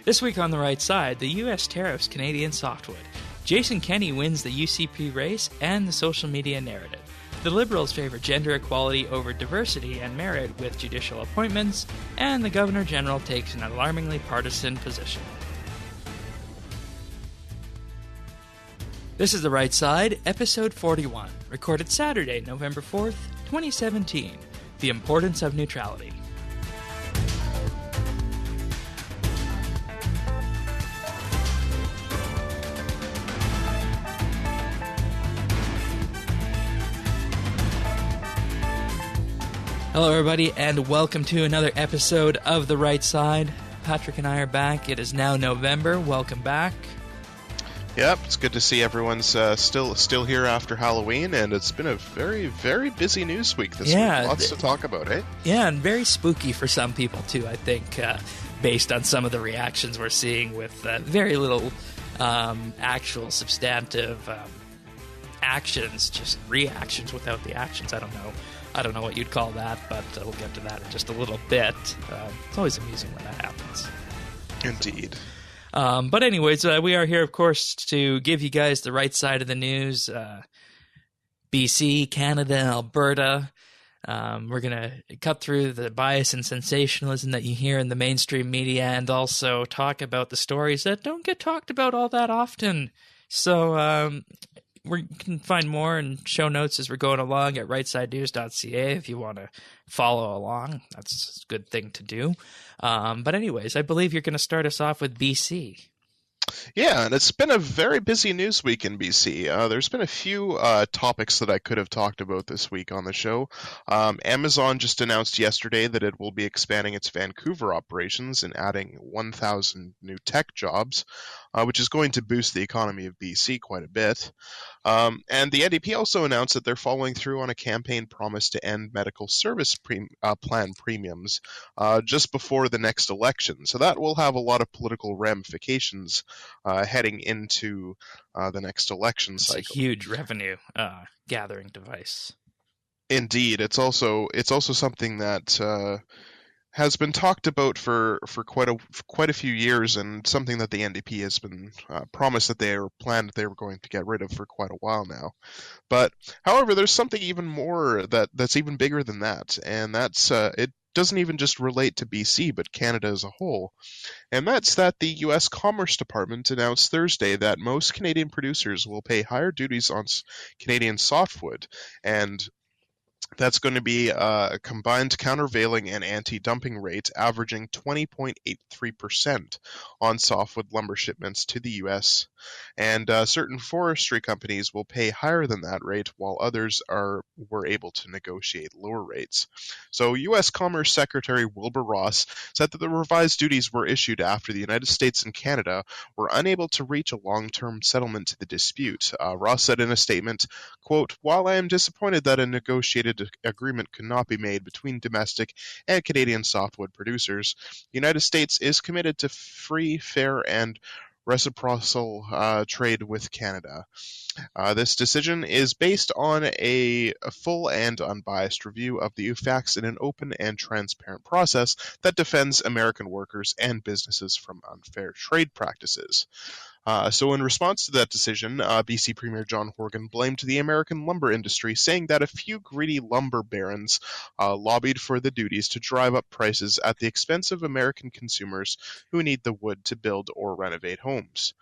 This week on The Right Side, the U.S. tariffs Canadian softwood. Jason Kenney wins the UCP race and the social media narrative. The Liberals favor gender equality over diversity and merit with judicial appointments, and the Governor General takes an alarmingly partisan position. This is The Right Side, episode 41, recorded Saturday, November 4th, 2017. The Importance of Neutrality. Hello, everybody, and welcome to another episode of The Right Side. Patrick and I are back. It is now November. Welcome back. Yep, it's good to see everyone's still here after Halloween, and it's been a very, very busy news week this week. Lots to talk about, eh? Yeah, and very spooky for some people, too, I think, based on some of the reactions we're seeing with very little actual substantive actions, just reactions without the actions. I don't know what you'd call that, but we'll get to that in just a little bit. It's always amusing when that happens. Indeed. But anyways, we are here, of course, to give you guys the right side of the news. BC, Canada, Alberta. We're going to cut through the bias and sensationalism that you hear in the mainstream media and also talk about the stories that don't get talked about all that often. So we can find more in show notes as we're going along at rightsidenews.ca if you want to follow along. That's a good thing to do. But anyways, I believe you're going to start us off with BC. Yeah, and it's been a very busy news week in BC. There's been a few topics that I could have talked about this week on the show. Amazon just announced yesterday that it will be expanding its Vancouver operations and adding 1,000 new tech jobs, which is going to boost the economy of BC quite a bit. And the NDP also announced that they're following through on a campaign promise to end medical service plan premiums just before the next election. So that will have a lot of political ramifications heading into the next election cycle. It's a huge revenue gathering device. Indeed, it's also something that has been talked about for quite a few years, and something that the NDP has been promised that they were going to get rid of for quite a while now. But however, there's something even more that's even bigger than that, and that's it doesn't even just relate to BC, but Canada as a whole. And that's that the U.S. Commerce Department announced Thursday that most Canadian producers will pay higher duties on Canadian softwood, and that's going to be a combined countervailing and anti-dumping rate averaging 20.83% on softwood lumber shipments to the U.S. And certain forestry companies will pay higher than that rate, while others were able to negotiate lower rates. So U.S. Commerce Secretary Wilbur Ross said that the revised duties were issued after the United States and Canada were unable to reach a long-term settlement to the dispute. Ross said in a statement, quote, "While I am disappointed that a negotiated agreement could not be made between domestic and Canadian softwood producers, the United States is committed to free, fair, and reciprocal trade with Canada. This decision is based on a full and unbiased review of the facts in an open and transparent process that defends American workers and businesses from unfair trade practices." So in response to that decision, BC Premier John Horgan blamed the American lumber industry, saying that a few greedy lumber barons lobbied for the duties to drive up prices at the expense of American consumers who need the wood to build or renovate homes.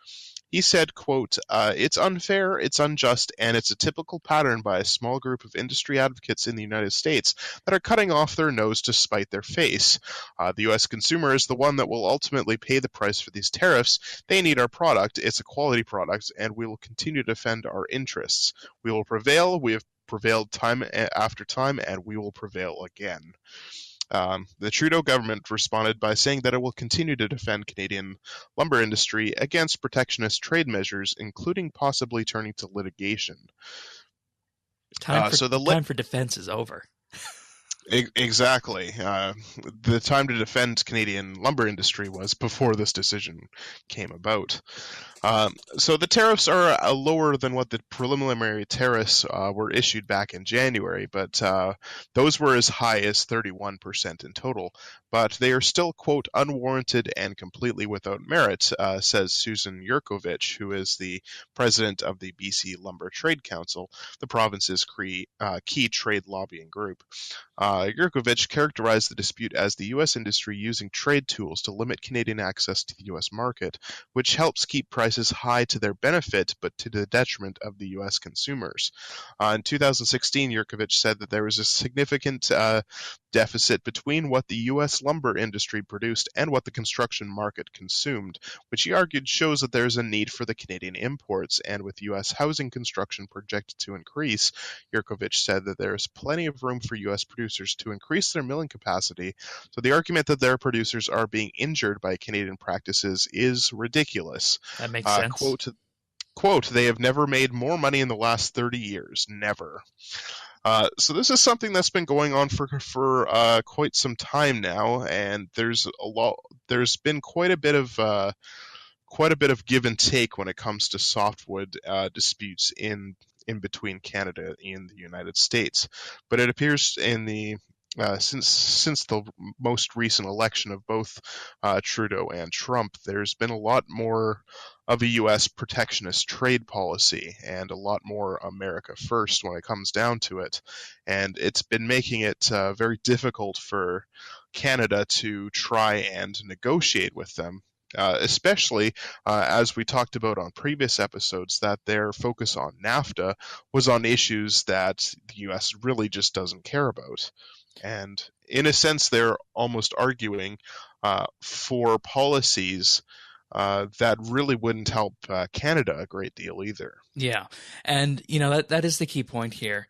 He said, quote, "It's unfair, it's unjust, and it's a typical pattern by a small group of industry advocates in the United States that are cutting off their nose to spite their face. The U.S. consumer is the one that will ultimately pay the price for these tariffs. They need our product. It's a quality product, and we will continue to defend our interests. We will prevail. We have prevailed time after time, and we will prevail again." The Trudeau government responded by saying that it will continue to defend Canadian lumber industry against protectionist trade measures, including possibly turning to litigation. Time for defense is over. Exactly. The time to defend Canadian lumber industry was before this decision came about. So the tariffs are lower than what the preliminary tariffs were issued back in January, but those were as high as 31% in total. But they are still, quote, unwarranted and completely without merit, says Susan Yurkovich, who is the president of the BC Lumber Trade Council, the province's key trade lobbying group. Yurkovich characterized the dispute as the U.S. industry using trade tools to limit Canadian access to the U.S. market, which helps keep prices high to their benefit but to the detriment of the U.S. consumers. In 2016, Yurkovich said that there was a significant deficit between what the U.S. lumber industry produced and what the construction market consumed, which he argued shows that there is a need for the Canadian imports. And with U.S. housing construction projected to increase, Yurkovich said that there is plenty of room for U.S. producers to increase their milling capacity. So the argument that their producers are being injured by Canadian practices is ridiculous. That makes sense. Quote, they have never made more money in the last 30 years. Never. So this is something that's been going on for quite some time now, and there's been quite a bit of give and take when it comes to softwood disputes in between Canada and the United States. But it appears in the since the most recent election of both Trudeau and Trump, there's been a lot more of a U.S. protectionist trade policy and a lot more America first when it comes down to it. And it's been making it very difficult for Canada to try and negotiate with them. Especially as we talked about on previous episodes, that their focus on NAFTA was on issues that the U.S. really just doesn't care about. And in a sense, they're almost arguing for policies that really wouldn't help Canada a great deal either. Yeah, and that is the key point here.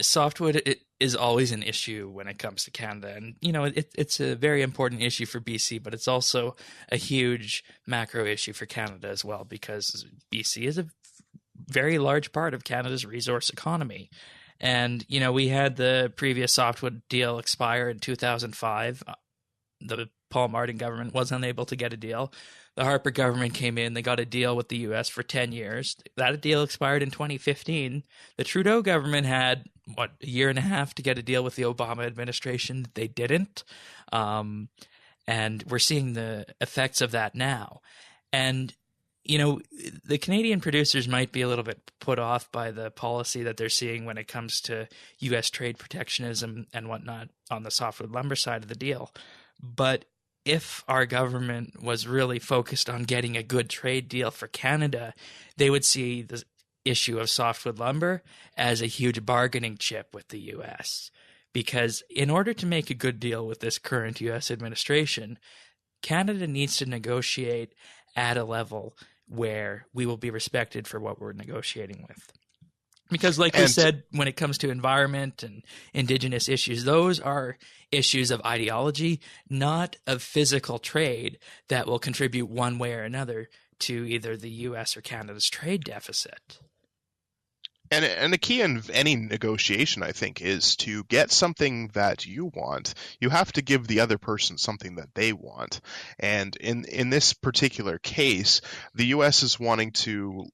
Softwood is always an issue when it comes to Canada, and it's a very important issue for BC, but it's also a huge macro issue for Canada as well because BC is a very large part of Canada's resource economy. And we had the previous softwood deal expire in 2005. The Paul Martin government was unable to get a deal. The Harper government came in, they got a deal with the US for 10 years. That deal expired in 2015. The Trudeau government had, a year and a half to get a deal with the Obama administration. They didn't. And we're seeing the effects of that now. And the Canadian producers might be a little bit put off by the policy that they're seeing when it comes to U.S. trade protectionism and whatnot on the softwood lumber side of the deal. But if our government was really focused on getting a good trade deal for Canada, they would see the issue of softwood lumber as a huge bargaining chip with the U.S. Because in order to make a good deal with this current U.S. administration, Canada needs to negotiate at a level where we will be respected for what we're negotiating with. Because like we And said, when it comes to environment and indigenous issues, those are issues of ideology, not of physical trade that will contribute one way or another to either the U.S. or Canada's trade deficit. And the key in any negotiation, I think, is to get something that you want. You have to give the other person something that they want. And in this particular case, the U.S. is wanting to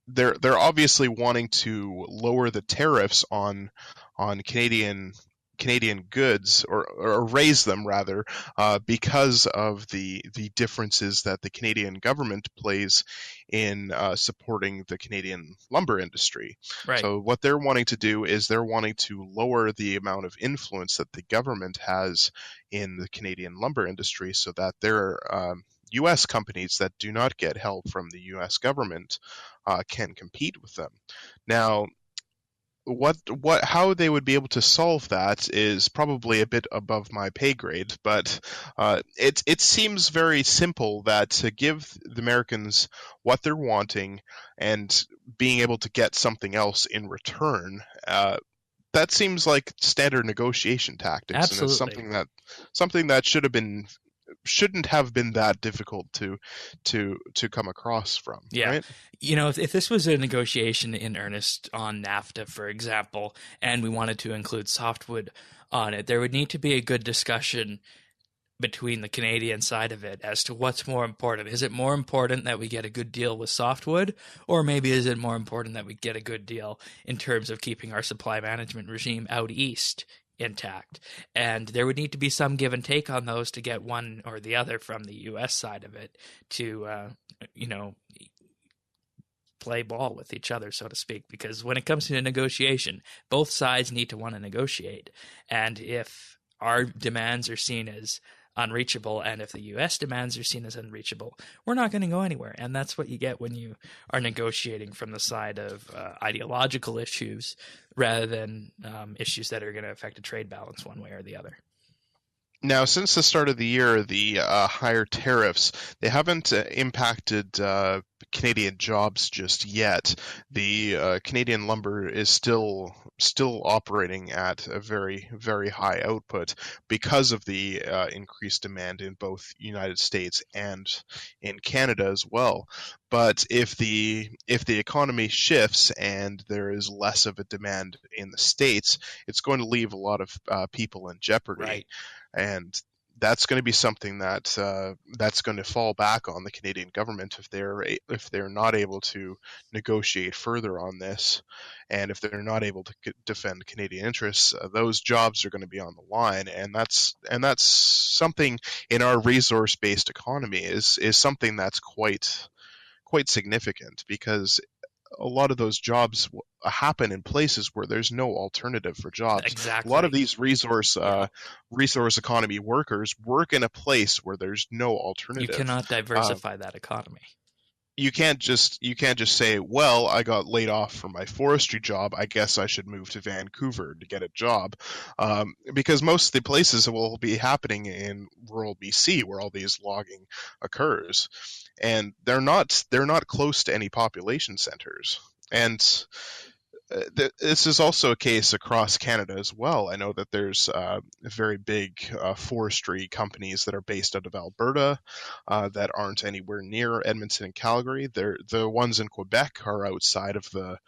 they're obviously wanting to lower the tariffs on Canadian goods, or raise them rather, because of the differences that the Canadian government plays in supporting the Canadian lumber industry. Right. So what they're wanting to do is they're wanting to lower the amount of influence that the government has in the Canadian lumber industry, so that their U.S. companies that do not get help from the U.S. government can compete with them. Now, how they would be able to solve that is probably a bit above my pay grade, but it seems very simple that to give the Americans what they're wanting and being able to get something else in return, that seems like standard negotiation tactics, and it's Absolutely. something that should have been shouldn't have been that difficult to come across from, Yeah. right? If this was a negotiation in earnest on NAFTA, for example, and we wanted to include softwood on it, there would need to be a good discussion between the Canadian side of it as to what's more important. Is it more important that we get a good deal with softwood, or maybe is it more important that we get a good deal in terms of keeping our supply management regime out east intact? And there would need to be some give and take on those to get one or the other from the U.S. side of it to, you know, play ball with each other, so to speak, because when it comes to a negotiation, both sides need to want to negotiate. And if our demands are seen as unreachable and if the US demands are seen as unreachable, we're not going to go anywhere. And that's what you get when you are negotiating from the side of ideological issues rather than issues that are going to affect a trade balance one way or the other. Now, since the start of the year, the higher tariffs, they haven't impacted Canadian jobs just yet. The Canadian lumber is still operating at a very, very high output because of the increased demand in both United States and in Canada as well. But if the economy shifts and there is less of a demand in the States, it's going to leave a lot of people in jeopardy. Right. And that's going to be something that's going to fall back on the Canadian government if they're not able to negotiate further on this, and if they're not able to defend Canadian interests. Those jobs are going to be on the line, and that's something in our resource-based economy is something that's quite significant, because a lot of those jobs happen in places where there's no alternative for jobs. A lot of Exactly. these Yeah. resource economy workers work in a place where there's no You alternative. cannot Uh, diversify that economy. you can't just say, well, I got laid off from my forestry job, I guess I should move to Vancouver to get a job, because most of the places will be happening in rural BC where all these logging occurs, and they're not close to any population centers. And this is also a case across Canada as well. I know that there's very big forestry companies that are based out of Alberta that aren't anywhere near Edmonton and Calgary. The ones in Quebec are outside of the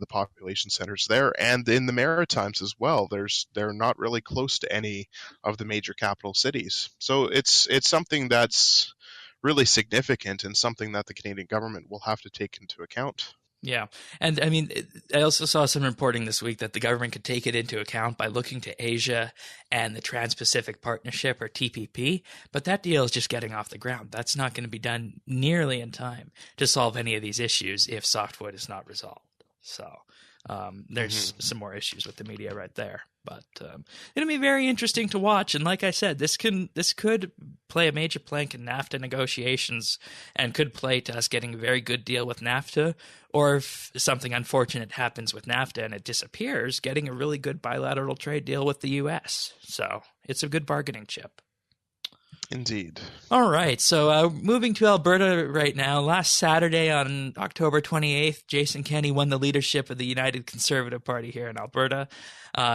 population centers there, and in the Maritimes as well. They're not really close to any of the major capital cities. So it's something that's really significant and something that the Canadian government will have to take into account. Yeah. And I mean, I also saw some reporting this week that the government could take it into account by looking to Asia and the Trans Pacific Partnership, or TPP. But that deal is just getting off the ground. That's not going to be done nearly in time to solve any of these issues if softwood is not resolved. So there's Hmm. some more issues with the media right there. But it'll be very interesting to watch. And like I said, this could play a major plank in NAFTA negotiations and could play to us getting a very good deal with NAFTA, or if something unfortunate happens with NAFTA and it disappears, getting a really good bilateral trade deal with the US. So it's a good bargaining chip. Indeed. All right, so moving to Alberta right now. Last Saturday on October 28th, Jason Kenney won the leadership of the United Conservative Party here in Alberta.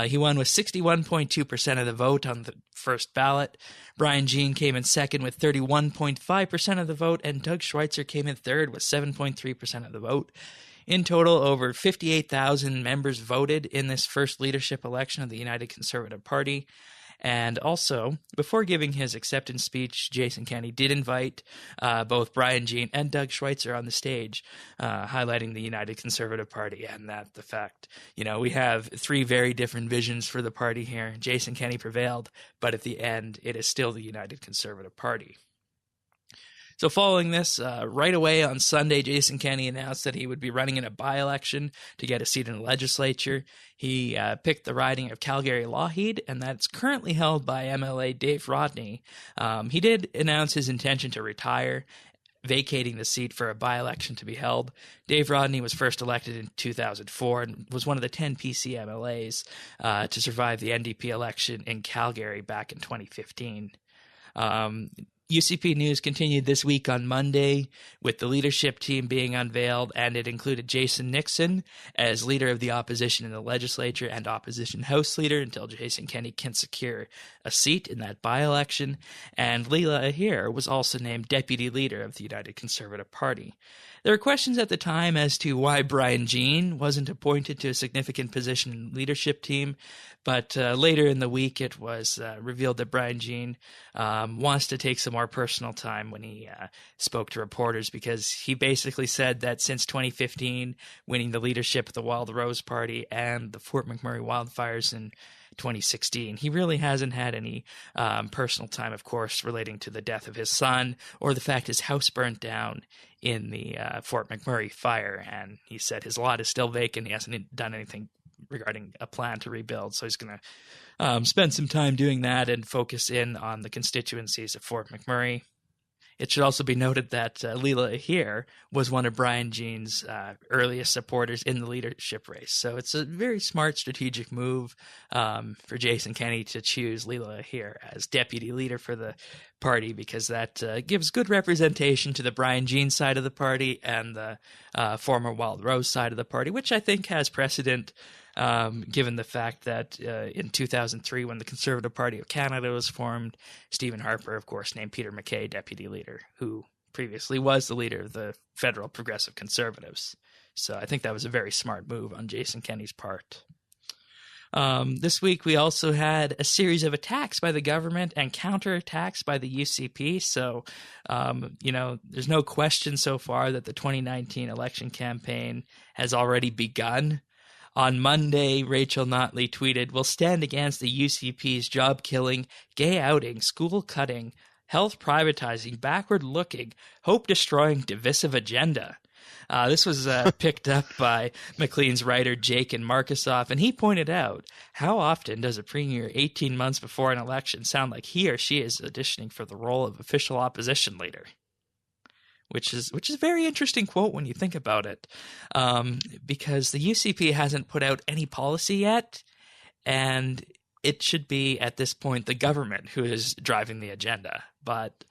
He won with 61.2% of the vote on the first ballot. Brian Jean came in second with 31.5% of the vote, and Doug Schweitzer came in third with 7.3% of the vote. In total, over 58,000 members voted in this first leadership election of the United Conservative Party. And also, before giving his acceptance speech, Jason Kenney did invite both Brian Jean and Doug Schweitzer on the stage, highlighting the United Conservative Party and that the fact, we have three very different visions for the party here. Jason Kenney prevailed, but at the end, it is still the United Conservative Party. So, following this, right away on Sunday, Jason Kenney announced that he would be running in a by election to get a seat in the legislature. He picked the riding of Calgary Lougheed, and that's currently held by MLA Dave Rodney. He did announce his intention to retire, vacating the seat for a by election to be held. Dave Rodney was first elected in 2004 and was one of the 10 PC MLAs to survive the NDP election in Calgary back in 2015. UCP news continued this week on Monday with the leadership team being unveiled, and it included Jason Nixon as leader of the opposition in the legislature and opposition House leader until Jason Kenney can secure a seat in that by-election, and Leela Aheer was also named deputy leader of the United Conservative Party. There were questions at the time as to why Brian Jean wasn't appointed to a significant position in the leadership team, but later in the week it was revealed that Brian Jean wants to take some more personal time when he spoke to reporters, because he basically said that since 2015, winning the leadership of the Wild Rose Party and the Fort McMurray wildfires in 2016, he really hasn't had any personal time, of course, relating to the death of his son or the fact his house burnt down in the Fort McMurray fire. And he said his lot is still vacant. He hasn't done anything regarding a plan to rebuild. So he's going to spend some time doing that and focus in on the constituencies of Fort McMurray. It should also be noted that Leela Aheer was one of Brian Jean's earliest supporters in the leadership race. So it's a very smart strategic move for Jason Kenney to choose Leela Aheer as deputy leader for the party, because that gives good representation to the Brian Jean side of the party and the former Wild Rose side of the party, which I think has precedent given the fact that in 2003, when the Conservative Party of Canada was formed, Stephen Harper, of course, named Peter MacKay deputy leader, who previously was the leader of the federal Progressive Conservatives. So I think that was a very smart move on Jason Kenney's part. This week, we also had a series of attacks by the government and counterattacks by the UCP. So, there's no question so far that the 2019 election campaign has already begun. On Monday, Rachel Notley tweeted, "We'll stand against the UCP's job-killing, gay-outing, school-cutting, health privatizing, backward-looking, hope-destroying, divisive agenda." This was picked up by Maclean's writer Jake Markusoff, and he pointed out, how often does a premier 18 months before an election sound like he or she is auditioning for the role of official opposition leader? Which is a very interesting quote when you think about it, because the UCP hasn't put out any policy yet, and it should be, at this point, the government who is driving the agenda. But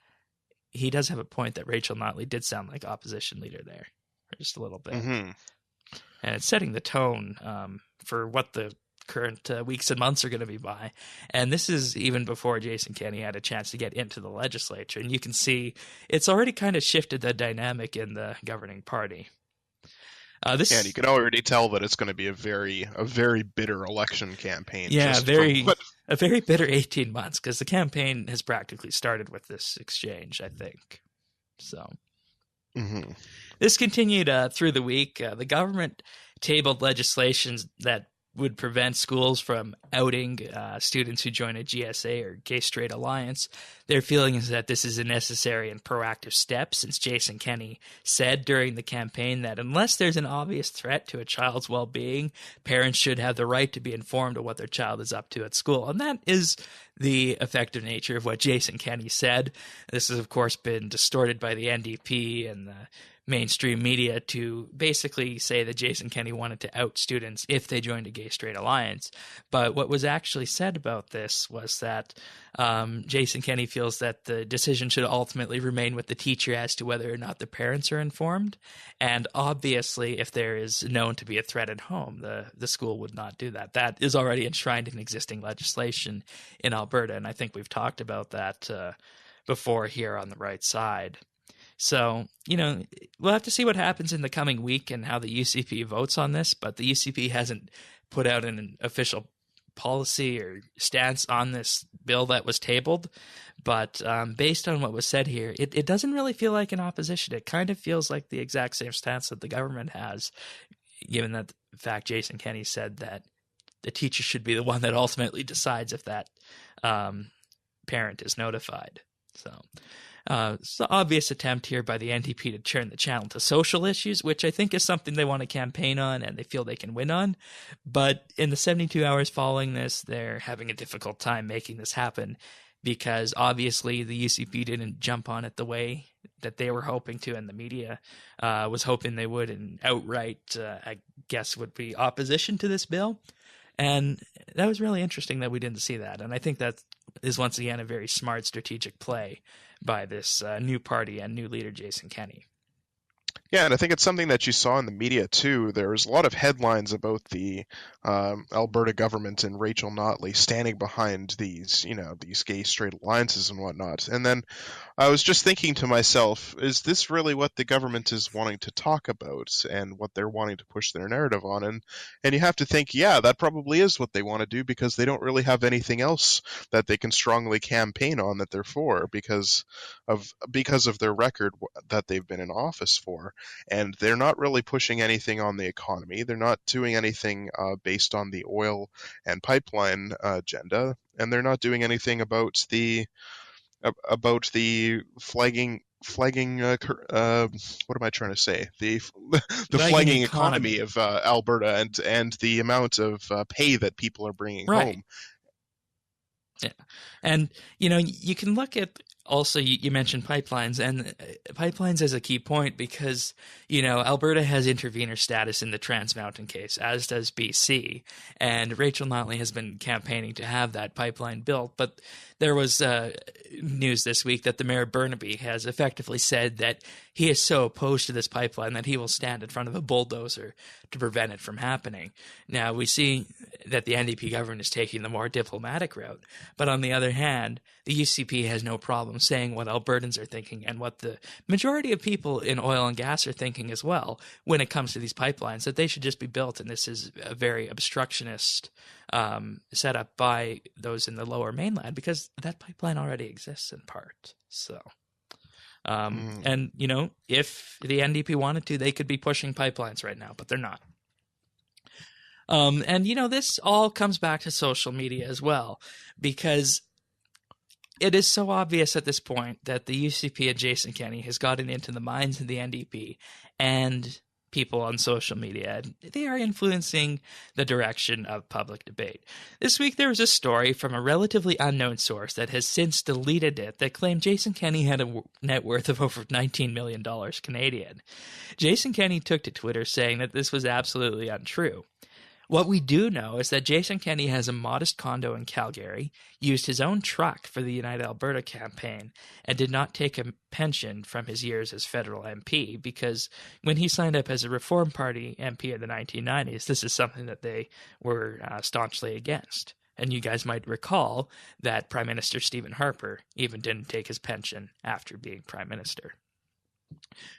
he does have a point that Rachel Notley did sound like opposition leader there, for just a little bit. Mm-hmm. And it's setting the tone for what the current weeks and months are going to be by. And this is even before Jason Kenney had a chance to get into the legislature. And you can see it's already kind of shifted the dynamic in the governing party. And you can already tell that it's going to be a very bitter election campaign. Yeah, a very bitter 18 months, because the campaign has practically started with this exchange, I think. So This continued through the week. The government tabled legislation that would prevent schools from outing students who join a GSA or Gay Straight Alliance. Their feeling is that this is a necessary and proactive step, since Jason Kenney said during the campaign that unless there's an obvious threat to a child's well-being, parents should have the right to be informed of what their child is up to at school. And that is the effective nature of what Jason Kenney said. This has, of course, been distorted by the NDP and the mainstream media to basically say that Jason Kenney wanted to out students if they joined a Gay Straight Alliance. But what was actually said about this was that Jason Kenney feels that the decision should ultimately remain with the teacher as to whether or not the parents are informed. And obviously, if there is known to be a threat at home, the school would not do that. That is already enshrined in existing legislation in Alberta, and I think we've talked about that before here on the right side. So, we'll have to see what happens in the coming week and how the UCP votes on this, but the UCP hasn't put out an official policy or stance on this bill that was tabled. But based on what was said here, it doesn't really feel like an opposition. It kind of feels like the exact same stance that the government has, given that the fact Jason Kenney said that the teacher should be the one that ultimately decides if that parent is notified. So it's an obvious attempt here by the NDP to turn the channel to social issues, which I think is something they want to campaign on and they feel they can win on. But in the 72 hours following this, they're having a difficult time making this happen, because obviously the UCP didn't jump on it the way that they were hoping to, and the media was hoping they would, and outright, I guess, would be opposition to this bill. And that was really interesting that we didn't see that. And I think that is, once again, a very smart strategic play by this new party and new leader, Jason Kenney. Yeah, and I think it's something that you saw in the media too. There was a lot of headlines about the Alberta government and Rachel Notley standing behind these, these gay straight alliances and whatnot. And then I was just thinking to myself, is this really what the government is wanting to talk about and what they're wanting to push their narrative on? And you have to think, yeah, that probably is what they want to do because they don't really have anything else that they can strongly campaign on that they're for because of their record that they've been in office for. And they're not really pushing anything on the economy. They're not doing anything based on the oil and pipeline agenda, and they're not doing anything about the flagging what am I trying to say, the Lagging flagging economy economy. of Alberta and the amount of pay that people are bringing Right. home. Yeah. And, you can look at also, you mentioned pipelines, and pipelines is a key point because, Alberta has intervener status in the Trans Mountain case, as does BC. And Rachel Notley has been campaigning to have that pipeline built. But there was news this week that the mayor of Burnaby has effectively said that he is so opposed to this pipeline that he will stand in front of a bulldozer to prevent it from happening. Now, we see that the NDP government is taking the more diplomatic route. But on the other hand, the UCP has no problem saying what Albertans are thinking and what the majority of people in oil and gas are thinking as well when it comes to these pipelines, that they should just be built. And this is a very obstructionist setup by those in the lower mainland because that pipeline already exists in part. So, Mm. and, if the NDP wanted to, they could be pushing pipelines right now, but they're not. And, this all comes back to social media as well, because it is so obvious at this point that the UCP and Jason Kenney has gotten into the minds of the NDP and people on social media. They are influencing the direction of public debate. This week there was a story from a relatively unknown source that has since deleted it that claimed Jason Kenney had a net worth of over $19 million Canadian. Jason Kenney took to Twitter saying that this was absolutely untrue. What we do know is that Jason Kenney has a modest condo in Calgary, used his own truck for the United Alberta campaign, and did not take a pension from his years as federal MP because when he signed up as a Reform Party MP in the 1990s, this is something that they were staunchly against. And you guys might recall that Prime Minister Stephen Harper even didn't take his pension after being Prime Minister.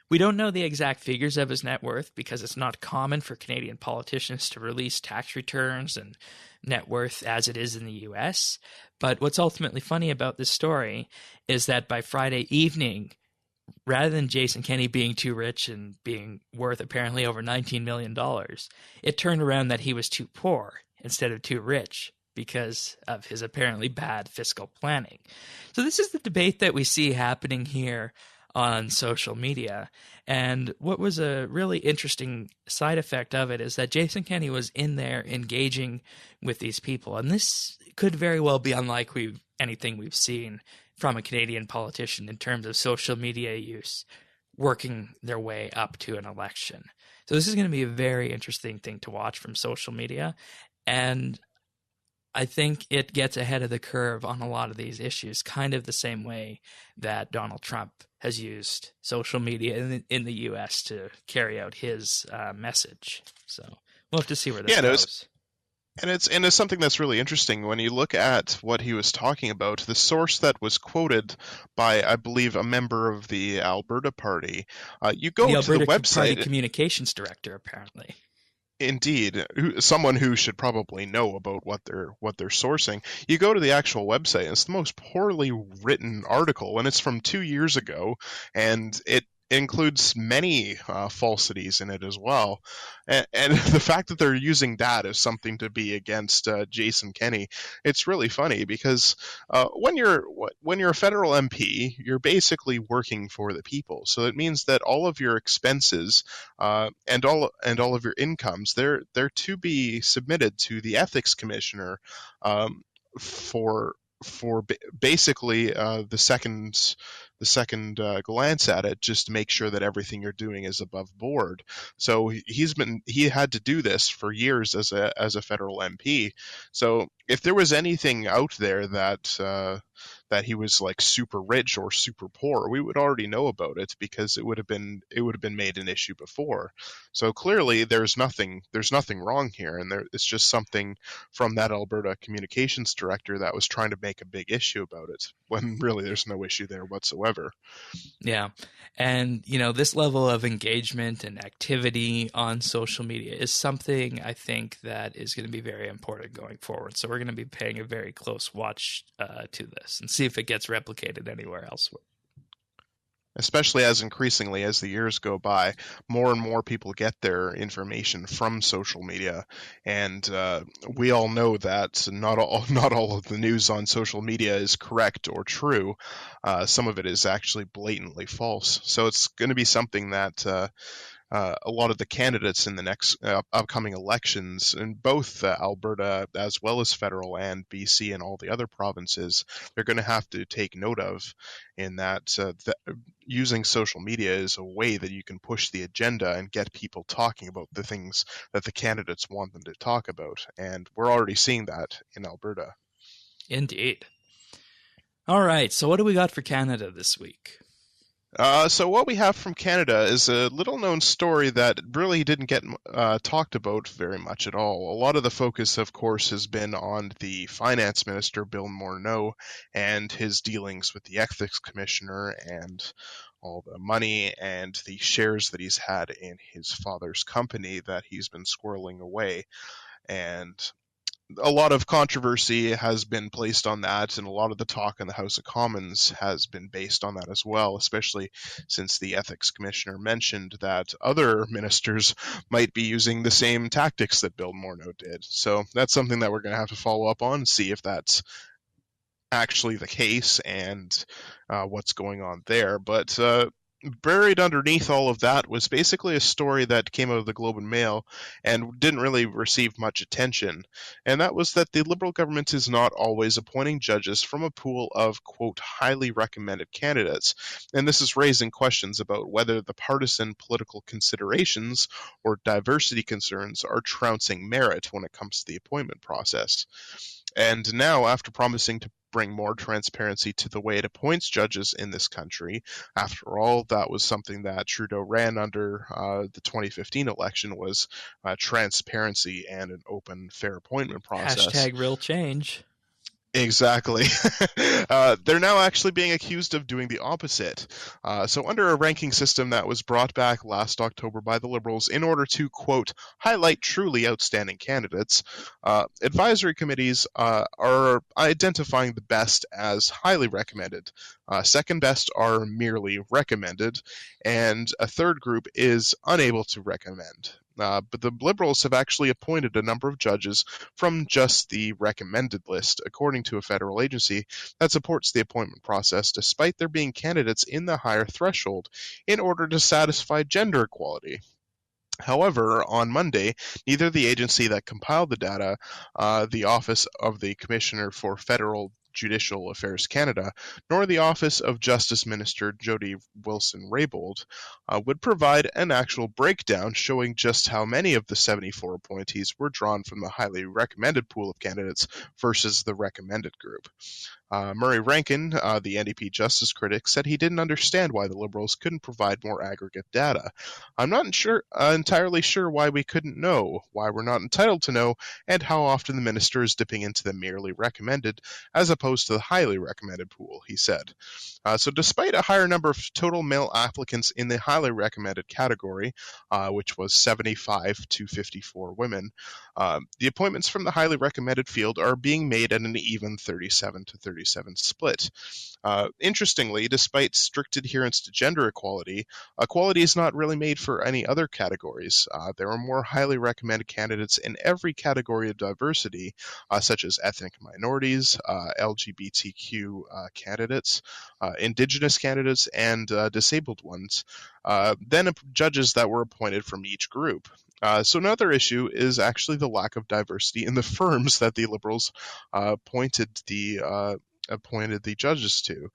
We don't know the exact figures of his net worth because it's not common for Canadian politicians to release tax returns and net worth as it is in the US. But what's ultimately funny about this story is that by Friday evening, rather than Jason Kenney being too rich and being worth apparently over $19 million, it turned around that he was too poor instead of too rich because of his apparently bad fiscal planning. So this is the debate that we see happening here on social media. And what was a really interesting side effect of it is that Jason Kenney was in there engaging with these people. And this could very well be unlike anything we've seen from a Canadian politician in terms of social media use working their way up to an election. So this is going to be a very interesting thing to watch from social media. And I think it gets ahead of the curve on a lot of these issues, kind of the same way that Donald Trump has used social media in the U.S. to carry out his message. So we'll have to see where this goes. And it's something that's really interesting when you look at what he was talking about. The source that was quoted by, I believe, a member of the Alberta Party. You go The to the Alberta Party website. communications director, apparently. Indeed, someone who should probably know about what they're sourcing. You go to the actual website, and it's the most poorly written article, and it's from 2 years ago, and it includes many falsities in it as well. And the fact that they're using that as something to be against Jason Kenney, it's really funny because when you're a federal MP, you're basically working for the people. So it means that all of your expenses and all of your incomes, they're to be submitted to the ethics commissioner for basically the second glance at it, just to make sure that everything you're doing is above board. So he had to do this for years as a federal MP. So if there was anything out there that he was like super rich or super poor, we would already know about it because it would have been made an issue before. So clearly there's nothing wrong here, and it's just something from that Alberta communications director that was trying to make a big issue about it when really there's no issue there whatsoever. Yeah. And, this level of engagement and activity on social media is something I think that is going to be very important going forward. So we're going to be paying a very close watch to this and see if it gets replicated anywhere else. Especially as increasingly as the years go by, more and more people get their information from social media, and we all know that not all not all of the news on social media is correct or true. Some of it is actually blatantly false. So it's going to be something that a lot of the candidates in the next upcoming elections in both Alberta as well as federal and BC and all the other provinces, they're going to have to take note of in that using social media is a way that you can push the agenda and get people talking about the things that the candidates want them to talk about. And we're already seeing that in Alberta. Indeed. All right. So what do we got for Canada this week? So what we have from Canada is a little-known story that really didn't get talked about very much at all. A lot of the focus, of course, has been on the finance minister, Bill Morneau, and his dealings with the ethics commissioner and all the money and the shares that he's had in his father's company that he's been squirreling away. And a lot of controversy has been placed on that, and a lot of the talk in the House of Commons has been based on that as well, especially since the ethics commissioner mentioned that other ministers might be using the same tactics that Bill Morneau did. So that's something that we're going to have to follow up on and see if that's actually the case and what's going on there. But buried underneath all of that was basically a story that came out of the Globe and Mail and didn't really receive much attention. And that was that the Liberal government is not always appointing judges from a pool of, quote, highly recommended candidates. And this is raising questions about whether the partisan political considerations or diversity concerns are trouncing merit when it comes to the appointment process. And now, after promising to bring more transparency to the way it appoints judges in this country. After all, that was something that Trudeau ran under the 2015 election was transparency and an open, fair appointment process. Hashtag real change. Exactly. They're now actually being accused of doing the opposite. So under a ranking system that was brought back last October by the Liberals in order to, quote, highlight truly outstanding candidates, advisory committees are identifying the best as highly recommended. Second best are merely recommended, and a third group is unable to recommend. But the Liberals have actually appointed a number of judges from just the recommended list, according to a federal agency that supports the appointment process, despite there being candidates in the higher threshold, in order to satisfy gender equality. However, on Monday, neither the agency that compiled the data, the Office of the Commissioner for Federal Judicial Affairs Canada, nor the Office of Justice Minister Jody Wilson-Raybould would provide an actual breakdown showing just how many of the 74 appointees were drawn from the highly recommended pool of candidates versus the recommended group. Murray Rankin, the NDP justice critic, said he didn't understand why the Liberals couldn't provide more aggregate data. I'm not entirely sure why we couldn't know, why we're not entitled to know, and how often the minister is dipping into the merely recommended as opposed to the highly recommended pool, he said. So despite a higher number of total male applicants in the highly recommended category, which was 75 to 54 women, the appointments from the highly recommended field are being made at an even 37 to 37 split. Interestingly, despite strict adherence to gender equality, equality is not really made for any other categories. There are more highly recommended candidates in every category of diversity, such as ethnic minorities, LGBTQ candidates, Indigenous candidates, and disabled ones, than judges that were appointed from each group. So another issue is actually the lack of diversity in the firms that the Liberals appointed the judges to.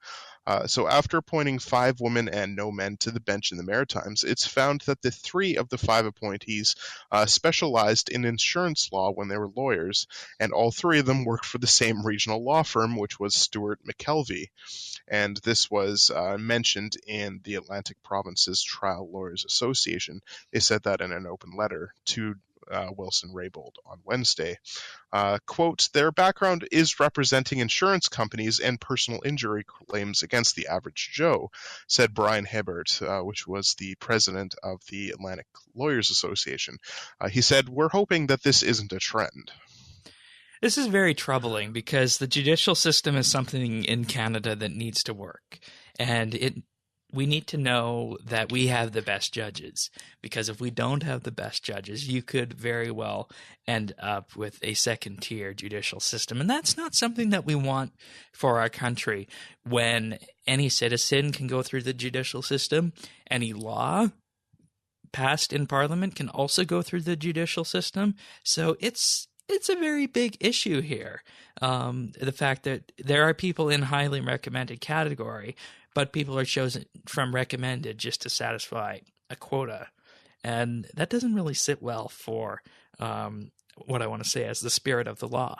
So after appointing 5 women and no men to the bench in the Maritimes, it's found that the 3 of the 5 appointees specialized in insurance law when they were lawyers, and all 3 of them worked for the same regional law firm, which was Stewart McKelvey. And this was mentioned in the Atlantic Province's Trial Lawyers Association. They said that in an open letter to Wilson Raybould on Wednesday. Quote, their background is representing insurance companies and personal injury claims against the average Joe, said Brian Hibbert, which was the president of the Atlantic Lawyers Association. He said, we're hoping that this isn't a trend. This is very troubling because the judicial system is something in Canada that needs to work. And we need to know that we have the best judges, because if we don't have the best judges, you could very well end up with a second-tier judicial system. And that's not something that we want for our country, when any citizen can go through the judicial system, any law passed in Parliament can also go through the judicial system. So it's a very big issue here. The fact that there are people in highly recommended category, but people are chosen from recommended just to satisfy a quota. And that doesn't really sit well for what I want to say as the spirit of the law.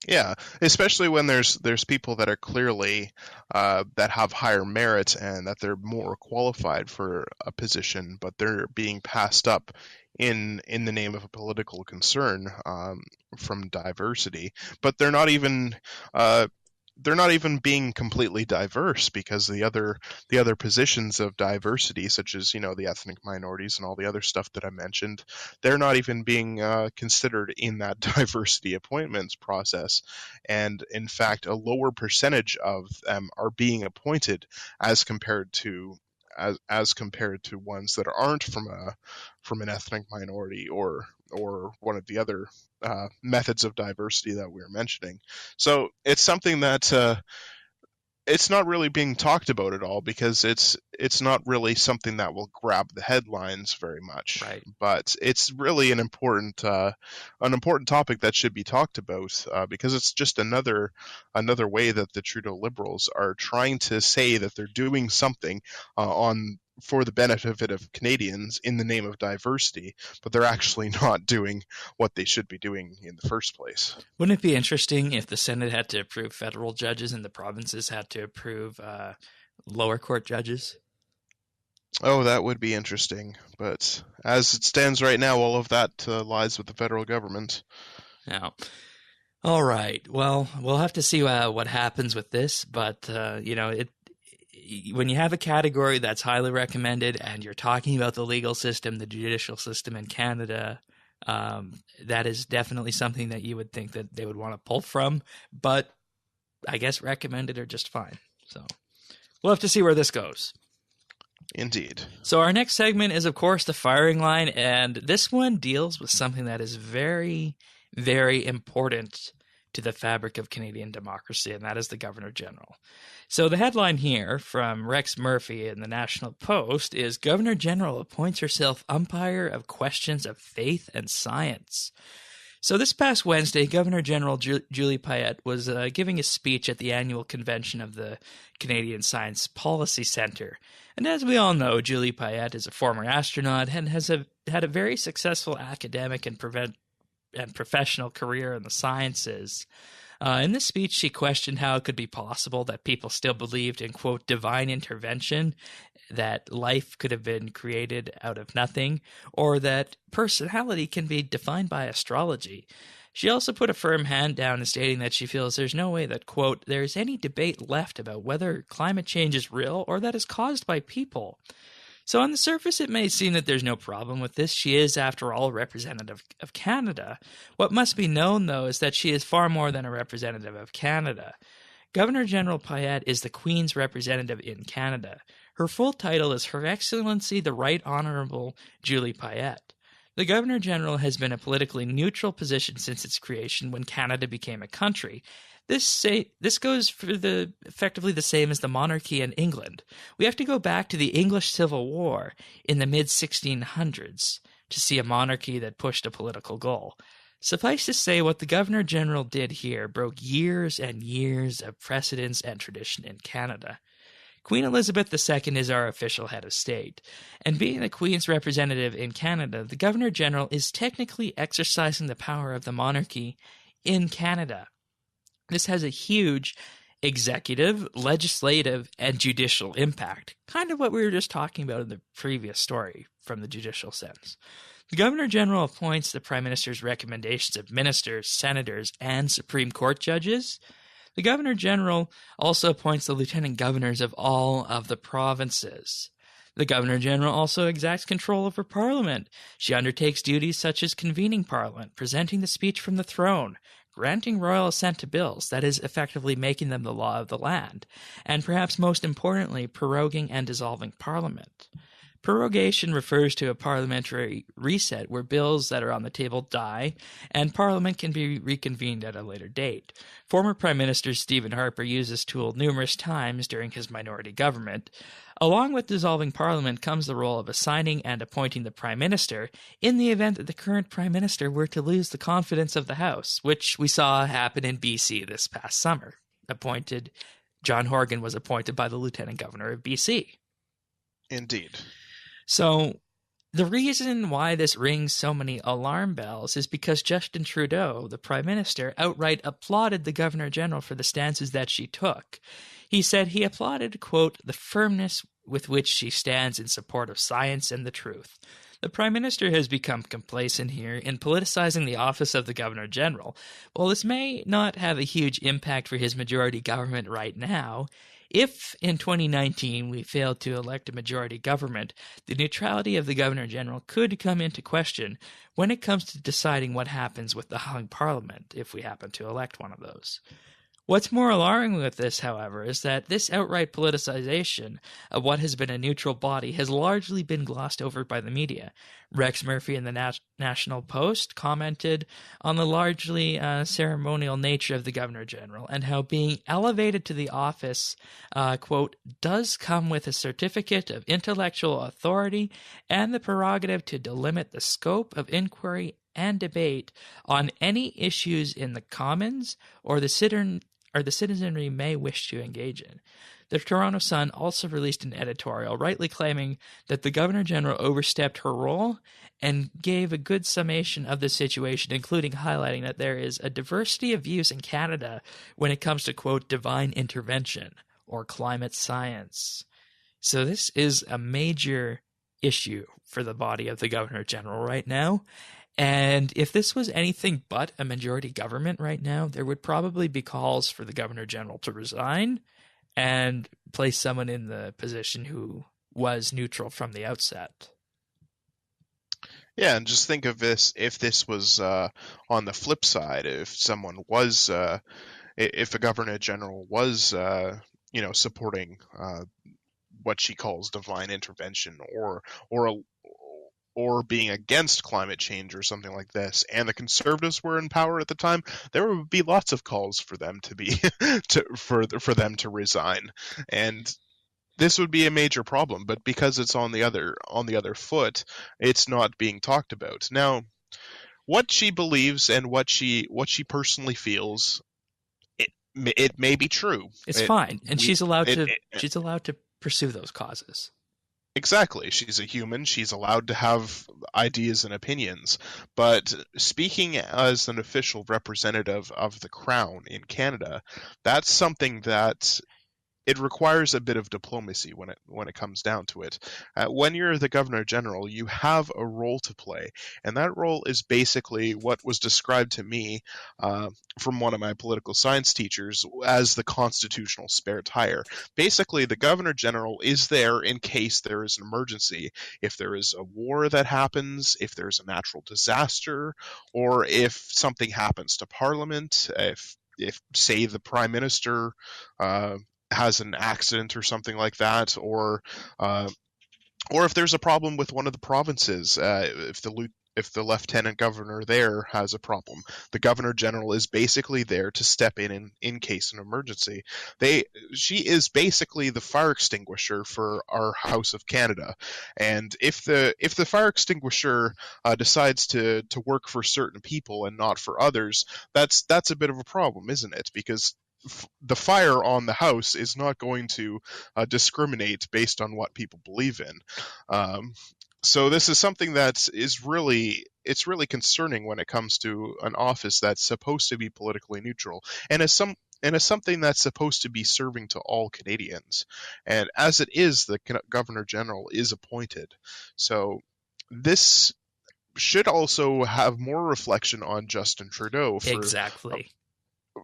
Yeah, especially when there's people that are clearly that have higher merit and that they're more qualified for a position, but they're being passed up in the name of a political concern from diversity. But they're not even being completely diverse, because the other positions of diversity, such as the ethnic minorities and all the other stuff that I mentioned, they're not even being considered in that diversity appointments process. And in fact, a lower percentage of them are being appointed as compared to ones that aren't from an ethnic minority or one of the other methods of diversity that we were mentioning. So it's something that it's not really being talked about at all, because it's not really something that will grab the headlines very much. Right. But it's really an important topic that should be talked about, because it's just another way that the Trudeau Liberals are trying to say that they're doing something for the benefit of Canadians in the name of diversity, but they're actually not doing what they should be doing in the first place. Wouldn't it be interesting if the Senate had to approve federal judges and the provinces had to approve lower court judges? Oh, that would be interesting. But as it stands right now, all of that lies with the federal government. Now, all right. Well, we'll have to see what happens with this, but when you have a category that's highly recommended and you're talking about the legal system, the judicial system in Canada, that is definitely something that you would think that they would want to pull from. But I guess recommended are just fine. So we'll have to see where this goes. Indeed. So our next segment is, of course, the firing line. And this one deals with something that is very, very important to the fabric of Canadian democracy, and that is the Governor General. So the headline here from Rex Murphy in the National Post is, Governor General appoints herself umpire of questions of faith and science. So this past Wednesday, Governor General Julie Payette was giving a speech at the annual convention of the Canadian Science Policy Centre. And as we all know, Julie Payette is a former astronaut and has had a very successful academic and professional career in the sciences. In this speech, she questioned how it could be possible that people still believed in, quote, divine intervention, that life could have been created out of nothing, or that personality can be defined by astrology. She also put a firm hand down in stating that she feels there's no way that, quote, there's any debate left about whether climate change is real or that is caused by people. So on the surface, it may seem that there's no problem with this. She is, after all, a representative of Canada. What must be known, though, is that she is far more than a representative of Canada. Governor General Payette is the Queen's representative in Canada. Her full title is Her Excellency the Right Honourable Julie Payette. The Governor General has been a politically neutral position since its creation when Canada became a country. This goes for effectively the same as the monarchy in England. We have to go back to the English Civil War in the mid-1600s to see a monarchy that pushed a political goal. Suffice to say, what the Governor General did here broke years and years of precedence and tradition in Canada. Queen Elizabeth II is our official head of state, and being the Queen's representative in Canada, the Governor General is technically exercising the power of the monarchy in Canada. This has a huge executive, legislative, and judicial impact, kind of what we were just talking about in the previous story from the judicial sense. The Governor General appoints the Prime Minister's recommendations of ministers, senators, and Supreme Court judges. The Governor General also appoints the Lieutenant Governors of all of the provinces. The Governor General also exacts control over Parliament. She undertakes duties such as convening Parliament, presenting the speech from the throne, granting royal assent to bills, that is, effectively making them the law of the land, and perhaps most importantly, proroguing and dissolving Parliament. Prorogation refers to a parliamentary reset where bills that are on the table die and Parliament can be reconvened at a later date. Former Prime Minister Stephen Harper used this tool numerous times during his minority government. Along with dissolving Parliament comes the role of assigning and appointing the Prime Minister in the event that the current Prime Minister were to lose the confidence of the House, which we saw happen in BC this past summer. John Horgan was appointed by the Lieutenant Governor of BC. Indeed. So the reason why this rings so many alarm bells is because Justin Trudeau, the Prime Minister, outright applauded the Governor General for the stances that she took. He said he applauded, quote, the firmness with which she stands in support of science and the truth. The Prime Minister has become complacent here in politicizing the office of the Governor General. While this may not have a huge impact for his majority government right now, if in 2019 we failed to elect a majority government, the neutrality of the Governor General could come into question when it comes to deciding what happens with the hung Parliament if we happen to elect one of those. What's more alarming with this, however, is that this outright politicization of what has been a neutral body has largely been glossed over by the media. Rex Murphy in the National Post commented on the largely ceremonial nature of the Governor General and how being elevated to the office, quote, does come with a certificate of intellectual authority and the prerogative to delimit the scope of inquiry and debate on any issues in the Commons or the citizenry may wish to engage in. The Toronto Sun also released an editorial rightly claiming that the Governor General overstepped her role and gave a good summation of the situation, including highlighting that there is a diversity of views in Canada when it comes to, quote, divine intervention or climate science. So this is a major issue for the body of the Governor General right now. And if this was anything but a majority government right now, there would probably be calls for the Governor General to resign and place someone in the position who was neutral from the outset. Yeah, and just think of this, if this was on the flip side, if someone was, if the Governor General was, supporting what she calls divine intervention or being against climate change or something like this, and the Conservatives were in power at the time, there would be lots of calls for them to be for them to resign, and this would be a major problem. But because it's on the other foot, it's not being talked about. Now, what she believes and what she personally feels, it may be true. It's fine, and she's allowed to pursue those causes. Exactly. She's a human. She's allowed to have ideas and opinions. But speaking as an official representative of the Crown in Canada, that's something that it requires a bit of diplomacy when it comes down to it. When you're the Governor General, you have a role to play, and that role is basically what was described to me from one of my political science teachers as the constitutional spare tire. Basically, the Governor General is there in case there is an emergency, if there is a war that happens, if there's a natural disaster, or if something happens to Parliament, if say the Prime Minister has an accident or something like that, or if there's a problem with one of the provinces, if if the lieutenant governor there has a problem. The governor general is basically there to step in case of an emergency. She is basically the fire extinguisher for our House of Canada, and if the fire extinguisher decides to work for certain people and not for others, that's a bit of a problem, isn't it? Because the fire on the house is not going to discriminate based on what people believe in. Um, so this is something that is really concerning when it comes to an office that's supposed to be politically neutral, and as something that's supposed to be serving to all Canadians. And as it is, the Governor General is appointed. So this should also have more reflection on Justin Trudeau Exactly.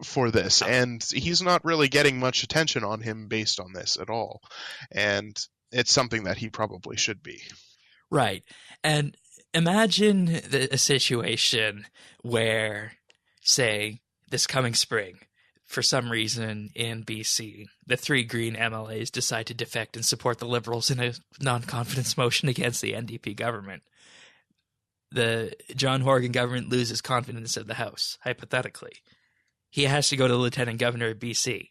for this, Um, and he's not really getting much attention on him based on this at all. And it's something that he probably should be. right. And imagine a situation where, say, this coming spring, for some reason in BC, the three Green MLAs decide to defect and support the Liberals in a non-confidence motion against the NDP government. The John Horgan government loses confidence of the House, hypothetically. He has to go to the Lieutenant Governor of BC.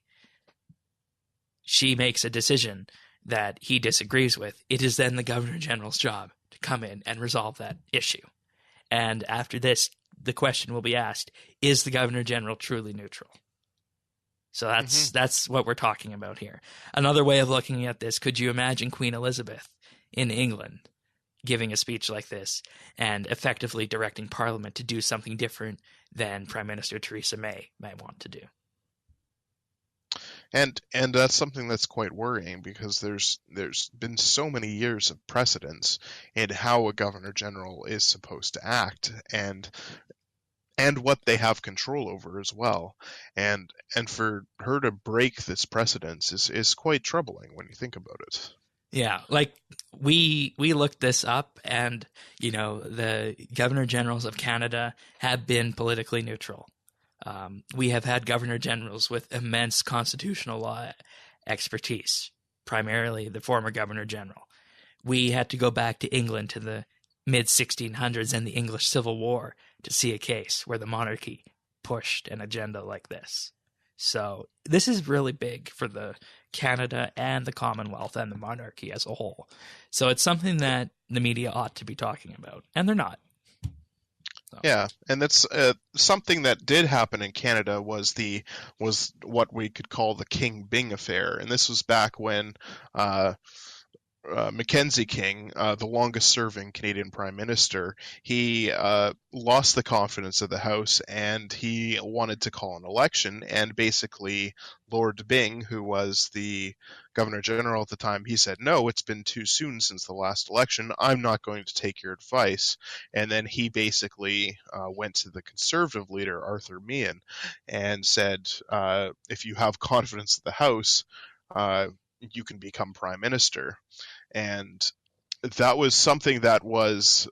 She makes a decision that he disagrees with. It is then the Governor General's job to come in and resolve that issue. And after this, the question will be asked, is the Governor General truly neutral? So that's what we're talking about here. Another way of looking at this, could you imagine Queen Elizabeth in England giving a speech like this and effectively directing Parliament to do something different than Prime Minister Theresa May might want to do? And that's something that's quite worrying, because there's been so many years of precedence in how a governor general is supposed to act, and what they have control over as well. And for her to break this precedence is quite troubling when you think about it. Yeah, like we looked this up, and the Governor Generals of Canada have been politically neutral. We have had Governor Generals with immense constitutional law expertise, primarily the former Governor General. We had to go back to England to the mid 1600s and the English Civil War to see a case where the monarchy pushed an agenda like this. So this is really big for the Canada and the Commonwealth and the monarchy as a whole. So it's something that the media ought to be talking about, and they're not. So. Yeah, and that's something that did happen in Canada was what we could call the King Byng affair, and this was back when Mackenzie King, the longest-serving Canadian Prime Minister, he lost the confidence of the House, and he wanted to call an election. And basically, Lord Byng, who was the Governor General at the time, he said, "No, it's been too soon since the last election. I'm not going to take your advice." And then he basically went to the Conservative leader, Arthur Meighen, and said, "If you have confidence of the House, you can become Prime Minister." And that was something that was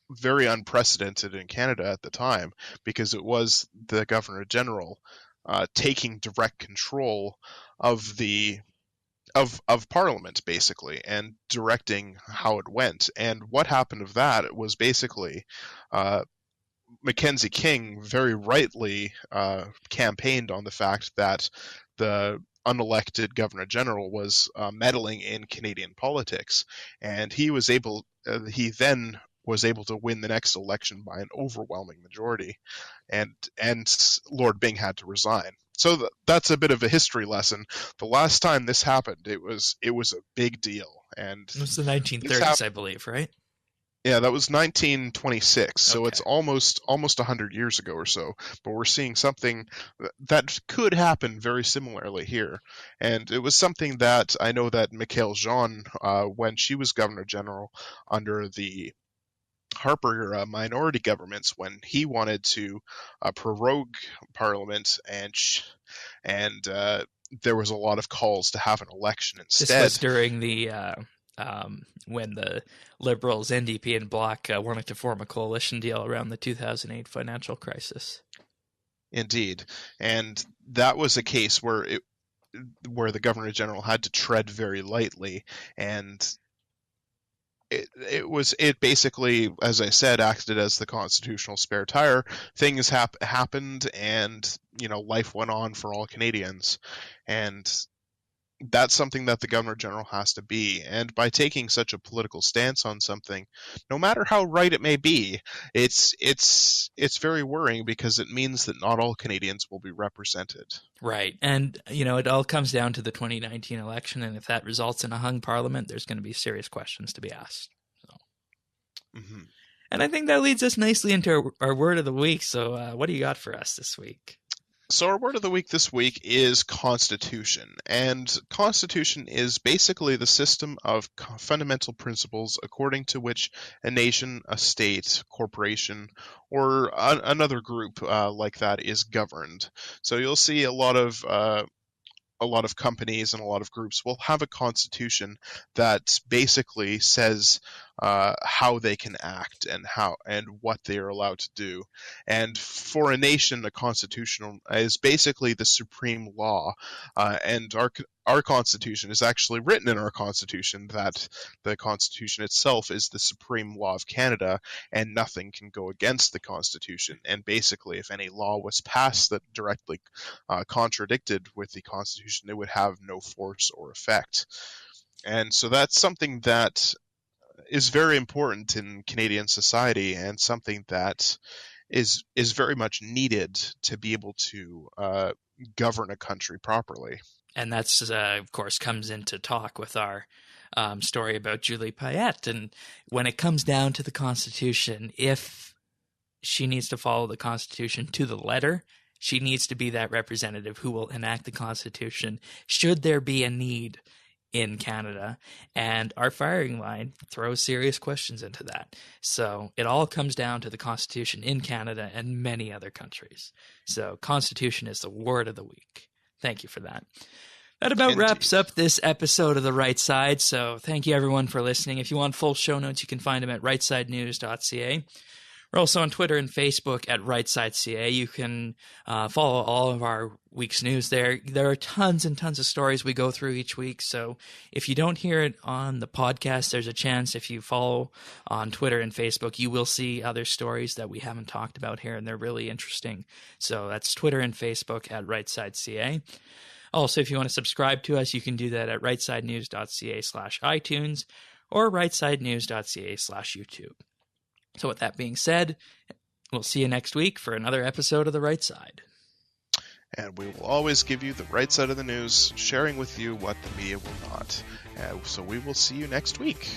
very unprecedented in Canada at the time, because it was the Governor General taking direct control of of Parliament, basically, and directing how it went. And what happened of that was basically Mackenzie King very rightly campaigned on the fact that the unelected Governor General was meddling in Canadian politics, and he then was able to win the next election by an overwhelming majority, and Lord Byng had to resign. So that's a bit of a history lesson. The last time this happened, it was a big deal, and it was the 1930s, I believe, right? Yeah, that was 1926, so Okay. it's almost 100 years ago or so. But we're seeing something that could happen very similarly here, and it was something that I know that Michaëlle Jean, when she was Governor General under the Harper minority governments, when he wanted to prorogue Parliament, and there was a lot of calls to have an election instead. This was during the when the Liberals, NDP, and Bloc wanted to form a coalition deal around the 2008 financial crisis. Indeed, and that was a case where the Governor General had to tread very lightly, and it basically, as I said, acted as the constitutional spare tire. Things happened, and life went on for all Canadians, and that's something that the Governor General has to be. And by taking such a political stance on something, no matter how right it may be, it's very worrying, because it means that not all Canadians will be represented. Right. And, it all comes down to the 2019 election. And if that results in a hung parliament, there's going to be serious questions to be asked. So. Mm-hmm. And I think that leads us nicely into our word of the week. So what do you got for us this week? So our word of the week this week is constitution. And constitution is basically the system of fundamental principles according to which a nation, a state, corporation, or another group like that is governed. So you'll see a lot of companies and a lot of groups will have a constitution that basically says how they can act and what they are allowed to do. And for a nation, a constitution is basically the supreme law. And our Constitution is actually written in our Constitution that the Constitution itself is the supreme law of Canada, and nothing can go against the Constitution. And basically, if any law was passed that directly contradicted with the Constitution, it would have no force or effect. And so that's something that is very important in Canadian society, and something that is very much needed to be able to govern a country properly. And that's, of course, comes into talk with our story about Julie Payette. And when it comes down to the Constitution, if she needs to follow the Constitution to the letter, she needs to be that representative who will enact the Constitution should there be a need in Canada. And our firing line throws serious questions into that. So it all comes down to the Constitution in Canada and many other countries. So Constitution is the word of the week. Thank you for that. That about Indeed. wraps up this episode of The Right Side. So thank you everyone for listening. If you want full show notes, you can find them at rightsidenews.ca. We're also on Twitter and Facebook at RightSideCA. You can follow all of our week's news there. There are tons and tons of stories we go through each week. So if you don't hear it on the podcast, there's a chance if you follow on Twitter and Facebook, you will see other stories that we haven't talked about here, and they're really interesting. So that's Twitter and Facebook at RightSideCA. Also, if you want to subscribe to us, you can do that at rightsidenews.ca/iTunes or rightsidenews.ca/YouTube. So with that being said, we'll see you next week for another episode of The Right Side. And we will always give you the right side of the news, sharing with you what the media will not. So we will see you next week.